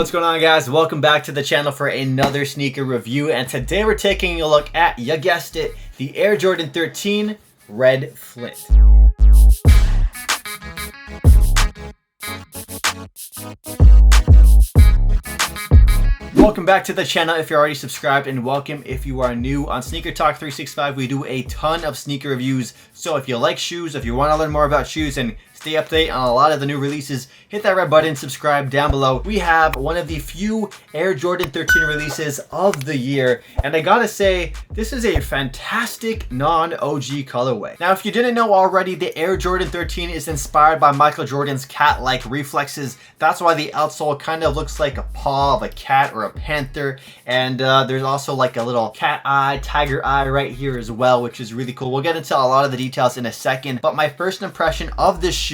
What's going on, guys? Welcome back to the channel for another sneaker review, and today we're taking a look at, you guessed it, the Air Jordan 13 Red Flint. Welcome back to the channel if you're already subscribed, and welcome if you are new. On Sneaker Talk 365, we do a ton of sneaker reviews, so if you like shoes, if you want to learn more about shoes and stay up to date on a lot of the new releases, hit that red button, subscribe down below. We have one of the few Air Jordan 13 releases of the year, and I gotta say, this is a fantastic non-OG colorway. Now, if you didn't know already, the Air Jordan 13 is inspired by Michael Jordan's cat-like reflexes. That's why the outsole kind of looks like a paw of a cat or a panther, and there's also like a little cat eye, tiger eye right here as well, which is really cool. We'll get into a lot of the details in a second, but my first impression of this shoe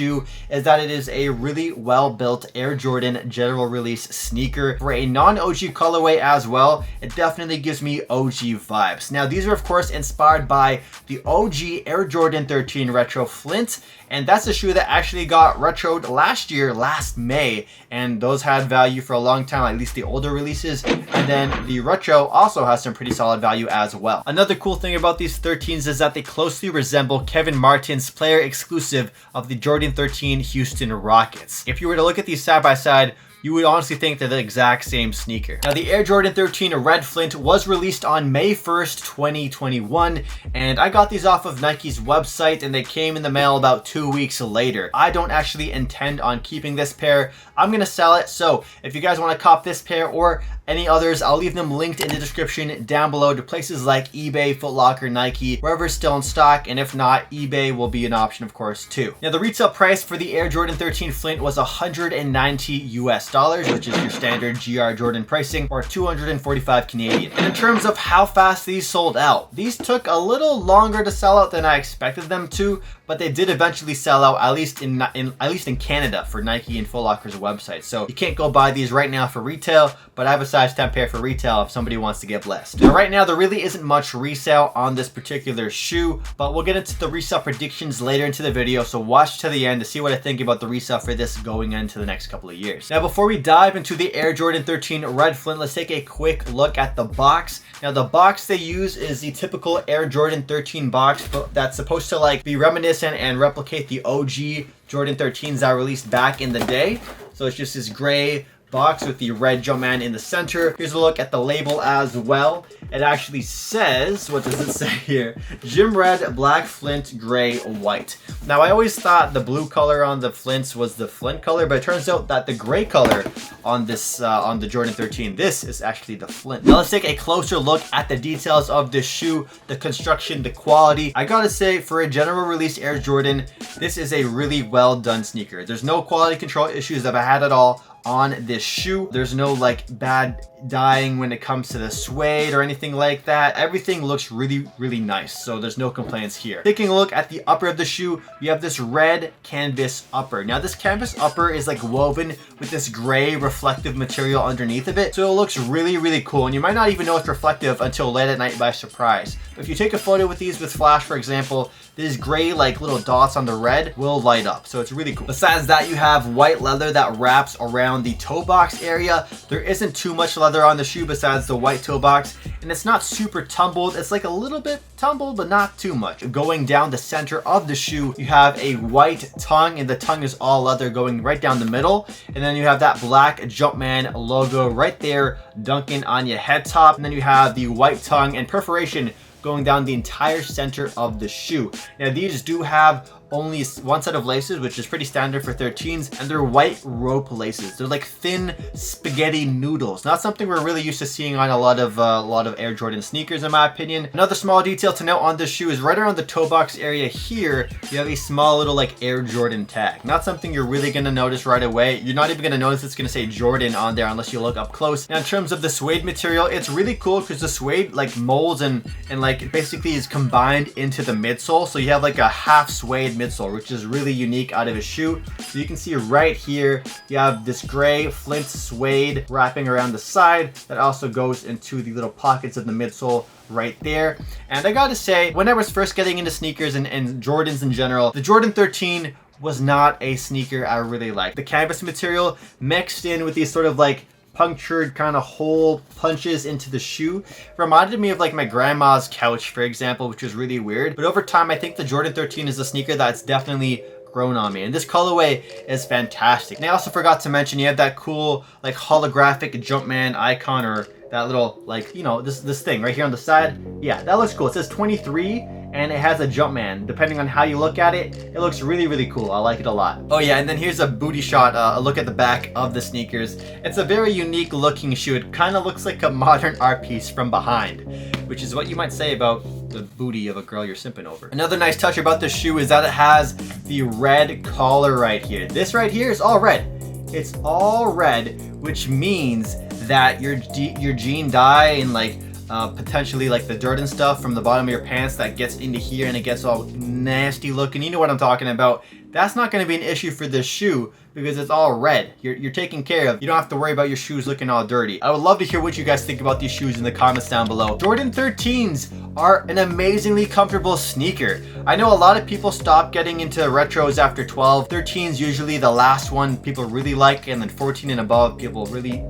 is that it is a really well-built Air Jordan general release sneaker. For a non-OG colorway as well, it definitely gives me OG vibes. Now, these are of course inspired by the OG Air Jordan 13 Retro Flint, and that's a shoe that actually got retroed last May, and those had value for a long time, at least the older releases, and then the retro also has some pretty solid value as well. Another cool thing about these 13s is that they closely resemble Kevin Martin's player exclusive of the Jordan 13 Houston Rockets. If you were to look at these side by side, you would honestly think they're the exact same sneaker. Now, the Air Jordan 13 Red Flint was released on May 1st, 2021, and I got these off of Nike's website, and they came in the mail about 2 weeks later. I don't actually intend on keeping this pair. I'm gonna sell it, so if you guys want to cop this pair or any others, I'll leave them linked in the description down below to places like eBay, Foot Locker, Nike, wherever's still in stock, and if not, eBay will be an option of course too. Now, the retail price for the Air Jordan 13 Flint was $190 US, which is your standard GR Jordan pricing, or 245 Canadian. And in terms of how fast these sold out, these took a little longer to sell out than I expected them to, but they did eventually sell out, at least in Canada, for Nike and Foot Locker's website. So you can't go buy these right now for retail, but I have a size 10 pair for retail if somebody wants to get blessed. Now, right now, there really isn't much resale on this particular shoe, but we'll get into the resale predictions later into the video, so watch to the end to see what I think about the resale for this going into the next couple of years. Now, before we dive into the Air Jordan 13 Red Flint, let's take a quick look at the box. Now, the box they use is the typical Air Jordan 13 box, but that's supposed to like be reminiscent and replicate the OG Jordan 13s that were released back in the day. So it's just this gray box with the red Jumpman in the center. Here's a look at the label as well. It actually says, what does it say here? Gym red, black, Flint, gray, white. Now, I always thought the blue color on the Flints was the Flint color, but it turns out that the gray color on this on the Jordan 13, this is actually the Flint. Now, let's take a closer look at the details of this shoe, the construction, the quality. I gotta say, for a general release Air Jordan, this is a really well done sneaker. There's no quality control issues that I had at all on this shoe. There's no like bad dyeing when it comes to the suede or anything like that. Everything looks really nice, so there's no complaints here. Taking a look at the upper of the shoe, you have this red canvas upper. Now, this canvas upper is like woven with this gray reflective material underneath of it, so it looks really cool, and you might not even know it's reflective until late at night by surprise. If you take a photo with these with flash, for example, these gray like little dots on the red will light up, so it's really cool. Besides that, you have white leather that wraps around the toe box area. There isn't too much leather on the shoe besides the white toe box, and it's not super tumbled. It's like a little bit tumbled, but not too much. Going down the center of the shoe, you have a white tongue, and the tongue is all leather going right down the middle, and then you have that black Jumpman logo right there dunking on your head top, and then you have the white tongue and perforation going down the entire center of the shoe. Now, these do have only one set of laces, which is pretty standard for 13s, and they're white rope laces. They're like thin spaghetti noodles, not something we're really used to seeing on a lot of Air Jordan sneakers, in my opinion. Another small detail to note on this shoe is right around the toe box area here, you have a small little like Air Jordan tag. Not something you're really gonna notice right away. You're not even gonna notice it's gonna say Jordan on there unless you look up close. Now, in terms of the suede material, it's really cool because the suede like molds and like basically is combined into the midsole, so you have like a half suede midsole, which is really unique out of a shoe. So you can see right here, you have this gray Flint suede wrapping around the side that also goes into the little pockets of the midsole right there. And I gotta say, when I was first getting into sneakers and Jordans in general, the Jordan 13 was not a sneaker I really liked. The canvas material mixed in with these sort of like punctured kind of hole punches into the shoe. Reminded me of like my grandma's couch, for example, which is really weird. But over time, I think the Jordan 13 is a sneaker that's definitely grown on me, and this colorway is fantastic. And I also forgot to mention, you have that cool like holographic Jumpman icon, or that little, like, you know, this thing right here on the side. Yeah, that looks cool. It says 23 and it has a Jumpman. Depending on how you look at it, it looks really, really cool. I like it a lot. Oh yeah, and then here's a booty shot, a look at the back of the sneakers. It's a very unique looking shoe. It kind of looks like a modern art piece from behind, which is what you might say about the booty of a girl you're simping over. Another nice touch about this shoe is that it has the red collar right here. This right here is all red. It's all red, which means that your jean dye and like potentially like the dirt and stuff from the bottom of your pants that gets into here and it gets all nasty looking, you know what I'm talking about, that's not going to be an issue for this shoe because it's all red. You're taken care of. You don't have to worry about your shoes looking all dirty. I would love to hear what you guys think about these shoes in the comments down below. Jordan 13s are an amazingly comfortable sneaker. I know a lot of people stop getting into retros after 12. 13's usually the last one people really like, and then 14 and above people really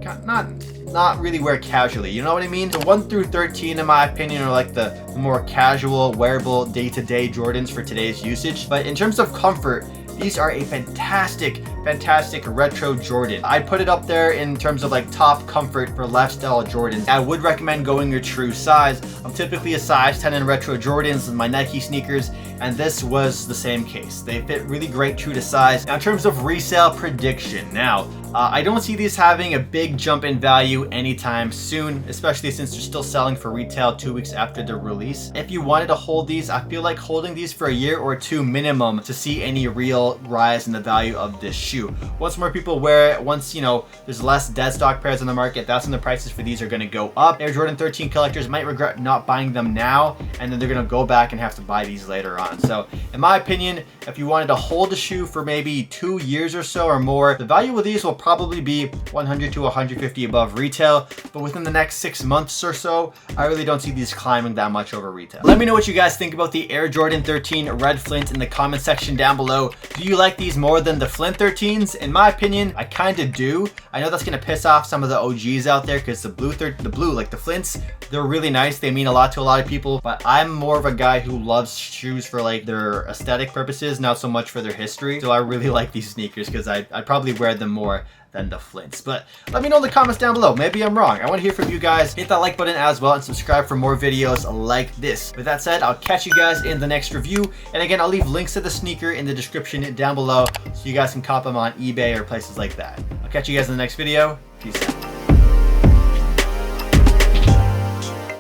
not really wear casually, you know what I mean? The 1 through 13 in my opinion are like the more casual, wearable, day-to-day Jordans for today's usage. But in terms of comfort, these are a fantastic retro Jordan. I'd put it up there in terms of like top comfort for lifestyle Jordans. I would recommend going your true size. I'm typically a size 10 in retro Jordans with my Nike sneakers, and this was the same case. They fit really great true to size. Now in terms of resale prediction, I don't see these having a big jump in value anytime soon, especially since they're still selling for retail 2 weeks after their release. If you wanted to hold these, I feel like holding these for a year or two minimum to see any real rise in the value of this shoe. Once more people wear it, once, you know, there's less dead stock pairs on the market, that's when the prices for these are going to go up. Air Jordan 13 collectors might regret not buying them now, and then they're going to go back and have to buy these later on. So in my opinion, if you wanted to hold the shoe for maybe 2 years or so or more, the value of these will probably be 100 to 150 above retail, but within the next 6 months or so, I really don't see these climbing that much over retail. Let me know what you guys think about the Air Jordan 13 Red Flint in the comment section down below. Do you like these more than the Flint 13s? In my opinion, I kind of do. I know that's gonna piss off some of the OGs out there because the blue, like the Flints, they're really nice. They mean a lot to a lot of people, but I'm more of a guy who loves shoes for like their aesthetic purposes, not so much for their history. So I really like these sneakers because I probably wear them more than the Flints. But let me know in the comments down below. Maybe I'm wrong. I want to hear from you guys. Hit that like button as well and subscribe for more videos like this. With that said, I'll catch you guys in the next review. And again, I'll leave links to the sneaker in the description down below so you guys can cop them on eBay or places like that. I'll catch you guys in the next video. Peace out.